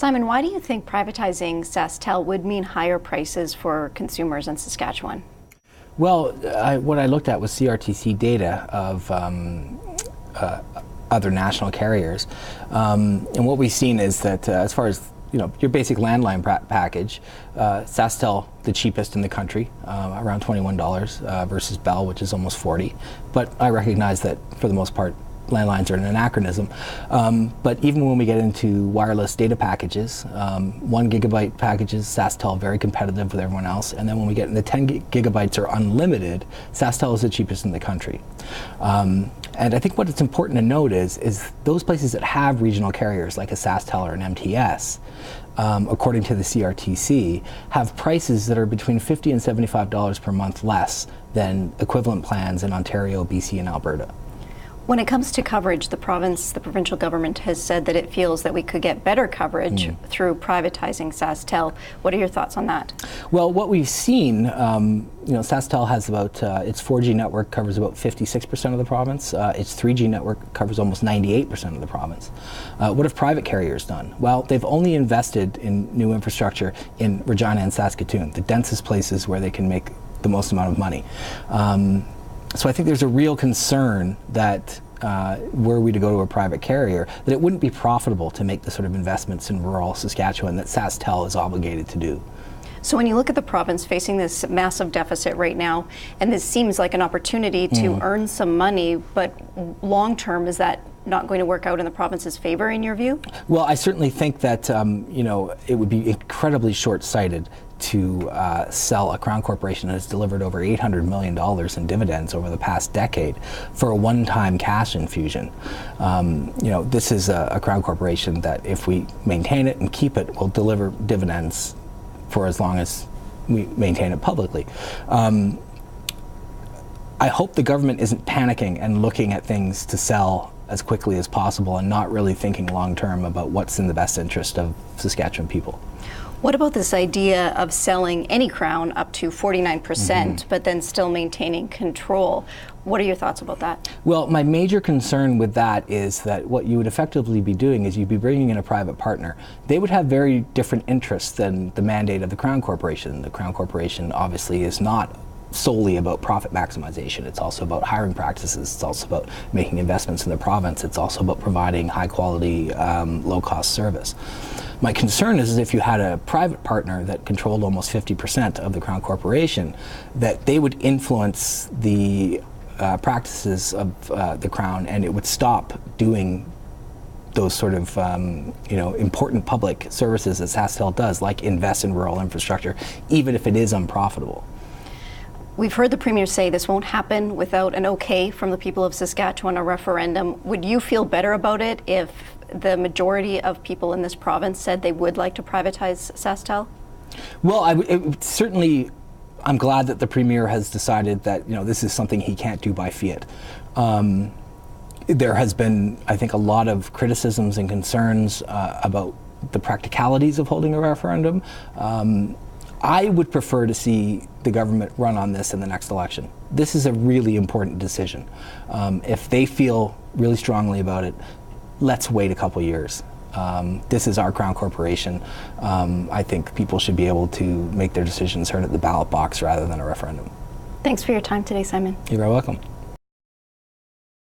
Simon, why do you think privatizing SaskTel would mean higher prices for consumers in Saskatchewan? Well, what I looked at was CRTC data of other national carriers, and what we've seen is that as far as your basic landline package, SaskTel the cheapest in the country, around $21 versus Bell, which is almost $40. But I recognize that for the most part, landlines are an anachronism. But even when we get into wireless data packages, 1 gigabyte packages, SaskTel very competitive with everyone else. And then when we get into 10 gigabytes or unlimited, SaskTel is the cheapest in the country. And I think what it's important to note is those places that have regional carriers like a SaskTel or an MTS, according to the CRTC, have prices that are between $50 and $75 per month less than equivalent plans in Ontario, BC, and Alberta. When it comes to coverage, the provincial government has said that it feels that we could get better coverage through privatizing SaskTel. What are your thoughts on that? Well, what we've seen, SaskTel has about, its 4G network covers about 56% of the province. Its 3G network covers almost 98% of the province. What have private carriers done? Well, they've only invested in new infrastructure in Regina and Saskatoon, the densest places where they can make the most amount of money. So I think there's a real concern that were we to go to a private carrier, that it wouldn't be profitable to make the sort of investments in rural Saskatchewan that SaskTel is obligated to do. So when you look at the province facing this massive deficit right now, and this seems like an opportunity to earn some money, but long term, is that not going to work out in the province's favor in your view? Well, I certainly think that it would be incredibly short-sighted to sell a Crown Corporation that has delivered over $800 million in dividends over the past decade for a one-time cash infusion. This is a Crown Corporation that, if we maintain it and keep it, will deliver dividends for as long as we maintain it publicly. I hope the government isn't panicking and looking at things to sell as quickly as possible and not really thinking long-term about what's in the best interest of Saskatchewan people. What about this idea of selling any Crown up to 49%, but then still maintaining control? What are your thoughts about that? Well, my major concern with that is that what you would effectively be doing is you'd be bringing in a private partner. They would have very different interests than the mandate of the Crown Corporation. The Crown Corporation obviously is not solely about profit maximization. It's also about hiring practices. It's also about making investments in the province. It's also about providing high quality, low cost service. My concern is if you had a private partner that controlled almost 50% of the Crown Corporation, that they would influence the practices of the Crown, and it would stop doing those sort of important public services that SaskTel does, like invest in rural infrastructure, even if it is unprofitable. We've heard the Premier say this won't happen without an okay from the people of Saskatchewan, a referendum. Would you feel better about it if the majority of people in this province said they would like to privatize SaskTel? Well, certainly, I'm glad that the Premier has decided that this is something he can't do by fiat. There has been, I think, a lot of criticisms and concerns about the practicalities of holding a referendum. I would prefer to see the government run on this in the next election. This is a really important decision. If they feel really strongly about it, let's wait a couple years. This is our Crown Corporation. I think people should be able to make their decisions heard at the ballot box rather than a referendum. Thanks for your time today, Simon. You're very welcome.